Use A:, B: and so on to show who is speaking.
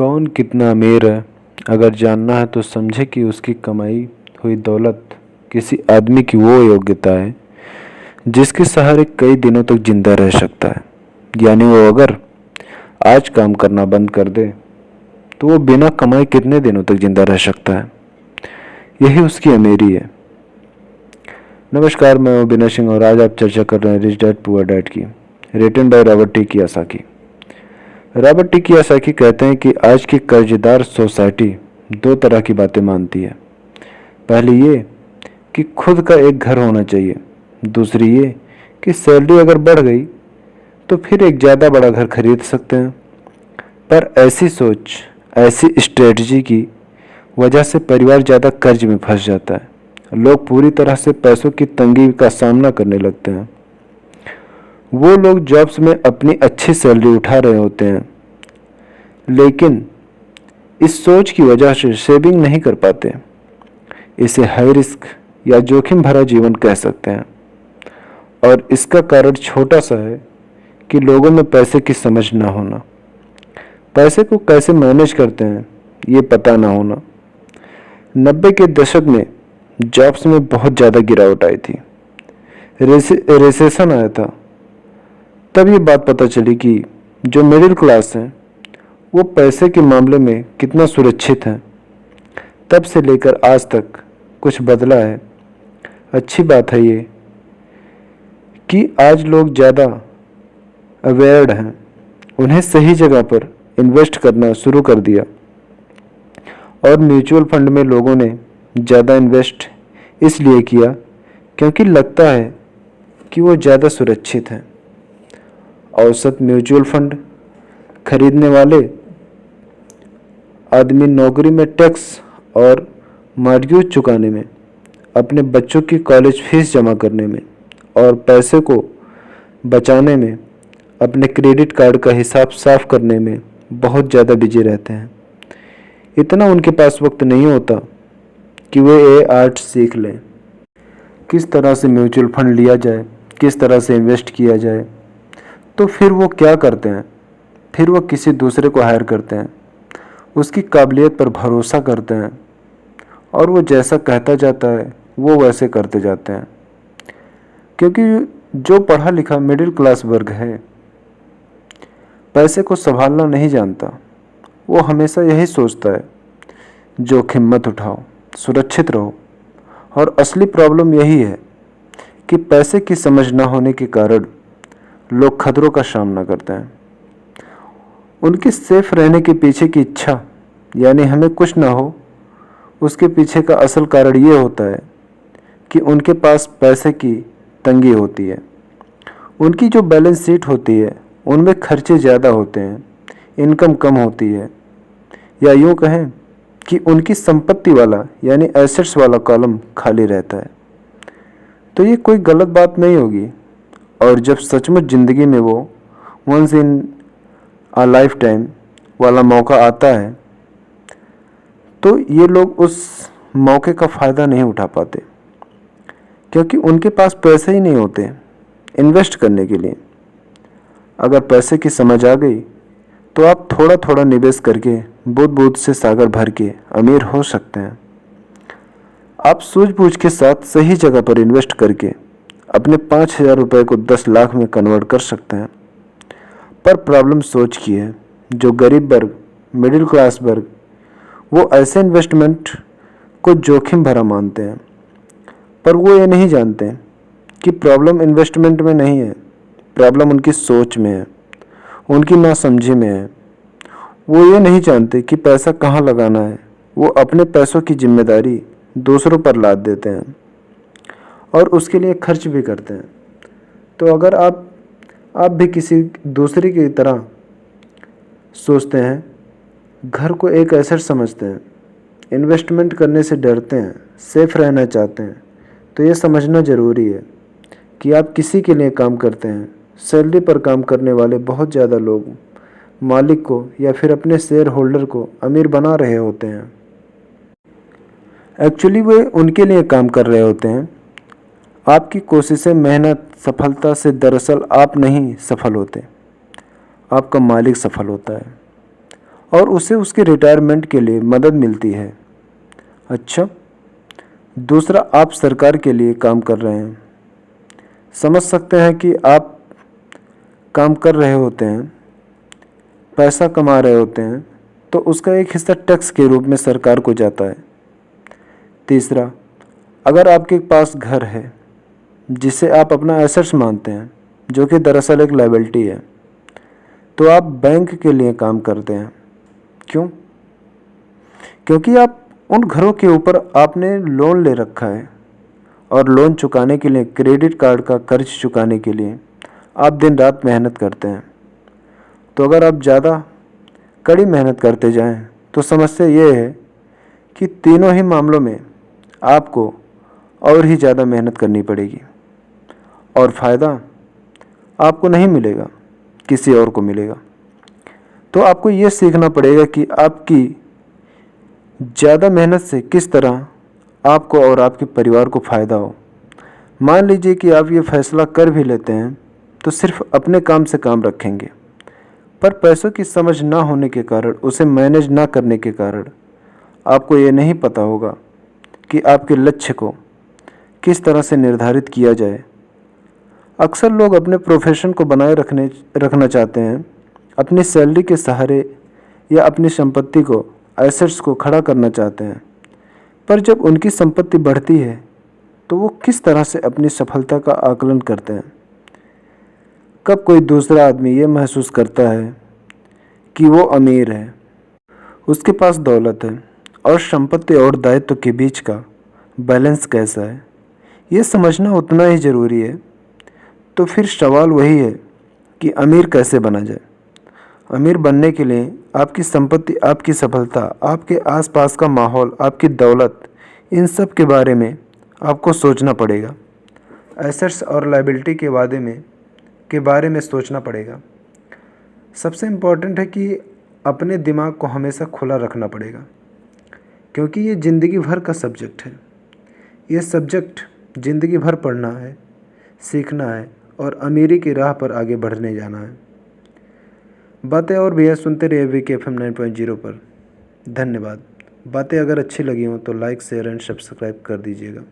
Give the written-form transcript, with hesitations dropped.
A: कौन कितना अमीर है, अगर जानना है तो समझे कि उसकी कमाई हुई दौलत किसी आदमी की वो योग्यता है जिसके सहारे कई दिनों तक जिंदा रह सकता है। यानी वो अगर आज काम करना बंद कर दे तो वो बिना कमाई कितने दिनों तक जिंदा रह सकता है। यही उसकी अमीरी है। नमस्कार, मैं अविनाश सिंह और आज आप चर्चा कर रहे हैं रिच डैड पुअर डैड की, written by Robert T Kiyosaki. Robert T Kiyosaki कहते हैं कि आज की कर्जदार सोसाइटी दो तरह की बातें मानती है। पहली ये कि खुद का एक घर होना चाहिए, दूसरी ये कि सैलरी अगर बढ़ गई तो फिर एक ज़्यादा बड़ा घर खरीद सकते हैं। पर ऐसी सोच, ऐसी स्ट्रेटजी की वजह से परिवार ज़्यादा कर्ज में फंस जाता है। लोग पूरी तरह से पैसों की तंगी का सामना करने लगते हैं। वो लोग जॉब्स में अपनी अच्छी सैलरी उठा रहे होते हैं, लेकिन इस सोच की वजह से सेविंग नहीं कर पाते। इसे हाई रिस्क या जोखिम भरा जीवन कह सकते हैं। और इसका कारण छोटा सा है कि लोगों में पैसे की समझ ना होना, पैसे को कैसे मैनेज करते हैं ये पता ना होना। 90 के दशक में जॉब्स में बहुत ज़्यादा गिरावट आई थी, रिसेशन आया था। तब ये बात पता चली कि जो मिडिल क्लास हैं वो पैसे के मामले में कितना सुरक्षित हैं। तब से लेकर आज तक कुछ बदला है। अच्छी बात है ये कि आज लोग ज़्यादा अवेयर्ड हैं, उन्हें सही जगह पर इन्वेस्ट करना शुरू कर दिया। और म्यूचुअल फंड में लोगों ने ज़्यादा इन्वेस्ट इसलिए किया क्योंकि लगता है कि वो ज़्यादा सुरक्षित हैं। औसत म्यूचुअल फंड खरीदने वाले आदमी नौकरी में टैक्स और मॉर्गेज चुकाने में, अपने बच्चों की कॉलेज फीस जमा करने में और पैसे को बचाने में, अपने क्रेडिट कार्ड का हिसाब साफ करने में बहुत ज़्यादा बिजी रहते हैं। इतना उनके पास वक्त नहीं होता कि वे ये आर्ट सीख लें, किस तरह से म्यूचुअल फंड लिया जाए, किस तरह से इन्वेस्ट किया जाए। तो फिर वो क्या करते हैं, फिर वो किसी दूसरे को हायर करते हैं, उसकी काबिलियत पर भरोसा करते हैं और वो जैसा कहता जाता है वो वैसे करते जाते हैं। क्योंकि जो पढ़ा लिखा मिडिल क्लास वर्ग है पैसे को संभालना नहीं जानता। वो हमेशा यही सोचता है जोखिम मत उठाओ, सुरक्षित रहो। और असली प्रॉब्लम यही है कि पैसे की समझ न होने के कारण लोग खतरों का सामना करते हैं। उनके सेफ रहने के पीछे की इच्छा, यानी हमें कुछ ना हो, उसके पीछे का असल कारण ये होता है कि उनके पास पैसे की तंगी होती है। उनकी जो बैलेंस शीट होती है उनमें खर्चे ज़्यादा होते हैं, इनकम कम होती है, या यूँ कहें कि उनकी संपत्ति वाला यानी एसेट्स वाला कॉलम खाली रहता है। तो ये कोई गलत बात नहीं होगी। और जब सचमुच ज़िंदगी में वो once in a lifetime वाला मौका आता है तो ये लोग उस मौके का फ़ायदा नहीं उठा पाते, क्योंकि उनके पास पैसे ही नहीं होते इन्वेस्ट करने के लिए। अगर पैसे की समझ आ गई तो आप थोड़ा थोड़ा निवेश करके बूंद बूंद से सागर भर के अमीर हो सकते हैं। आप सूझबूझ के साथ सही जगह पर इन्वेस्ट करके अपने 5,000 रुपये को 10 लाख में कन्वर्ट कर सकते हैं। पर प्रॉब्लम सोच की है। जो गरीब वर्ग, मिडिल क्लास वर्ग, वो ऐसे इन्वेस्टमेंट को जोखिम भरा मानते हैं। पर वो ये नहीं जानते कि प्रॉब्लम इन्वेस्टमेंट में नहीं है, प्रॉब्लम उनकी सोच में है, उनकी नासमझी में है। वो ये नहीं जानते कि पैसा कहाँ लगाना है। वो अपने पैसों की जिम्मेदारी दूसरों पर लाद देते हैं और उसके लिए खर्च भी करते हैं। तो अगर आप भी किसी दूसरे की तरह सोचते हैं, घर को एक एसेट समझते हैं, इन्वेस्टमेंट करने से डरते हैं, सेफ रहना चाहते हैं, तो ये समझना ज़रूरी है कि आप किसी के लिए काम करते हैं। सैलरी पर काम करने वाले बहुत ज़्यादा लोग मालिक को या फिर अपने शेयर होल्डर को अमीर बना रहे होते हैं। एक्चुअली वे उनके लिए काम कर रहे होते हैं। आपकी कोशिशें, मेहनत, सफलता से दरअसल आप नहीं सफल होते, आपका मालिक सफल होता है। और उसे उसके रिटायरमेंट के लिए मदद मिलती है। अच्छा, दूसरा, आप सरकार के लिए काम कर रहे हैं। समझ सकते हैं कि आप काम कर रहे होते हैं, पैसा कमा रहे होते हैं, तो उसका एक हिस्सा टैक्स के रूप में सरकार को जाता है। तीसरा, अगर आपके पास घर है जिसे आप अपना एसेट्स मानते हैं, जो कि दरअसल एक लायबिलिटी है, तो आप बैंक के लिए काम करते हैं। क्यों? क्योंकि आप उन घरों के ऊपर आपने लोन ले रखा है और लोन चुकाने के लिए, क्रेडिट कार्ड का कर्ज चुकाने के लिए आप दिन रात मेहनत करते हैं। तो अगर आप ज़्यादा कड़ी मेहनत करते जाएं तो समस्या ये है कि तीनों ही मामलों में आपको और ही ज़्यादा मेहनत करनी पड़ेगी और फ़ायदा आपको नहीं मिलेगा, किसी और को मिलेगा। तो आपको ये सीखना पड़ेगा कि आपकी ज़्यादा मेहनत से किस तरह आपको और आपके परिवार को फ़ायदा हो। मान लीजिए कि आप ये फैसला कर भी लेते हैं तो सिर्फ अपने काम से काम रखेंगे, पर पैसों की समझ ना होने के कारण, उसे मैनेज ना करने के कारण आपको ये नहीं पता होगा कि आपके लक्ष्य को किस तरह से निर्धारित किया जाए। अक्सर लोग अपने प्रोफेशन को बनाए रखना चाहते हैं, अपनी सैलरी के सहारे या अपनी संपत्ति को, एसेट्स को खड़ा करना चाहते हैं, पर जब उनकी संपत्ति बढ़ती है तो वो किस तरह से अपनी सफलता का आकलन करते हैं। कब कोई दूसरा आदमी ये महसूस करता है कि वो अमीर है, उसके पास दौलत है, और संपत्ति और दायित्व के बीच का बैलेंस कैसा है, ये समझना उतना ही ज़रूरी है। तो फिर सवाल वही है कि अमीर कैसे बना जाए। अमीर बनने के लिए आपकी संपत्ति, आपकी सफलता, आपके आसपास का माहौल, आपकी दौलत, इन सब के बारे में आपको सोचना पड़ेगा। एसेट्स और लायबिलिटी के बारे में सोचना पड़ेगा। सबसे इम्पोर्टेंट है कि अपने दिमाग को हमेशा खुला रखना पड़ेगा, क्योंकि ये ज़िंदगी भर का सब्जेक्ट है। ये सब्जेक्ट ज़िंदगी भर पढ़ना है, सीखना है और अमीरी की राह पर आगे बढ़ने जाना है। बातें और भी है, सुनते रहिए VKFM 9.0 पर। धन्यवाद। बातें अगर अच्छी लगी हों तो लाइक, शेयर एंड सब्सक्राइब कर दीजिएगा।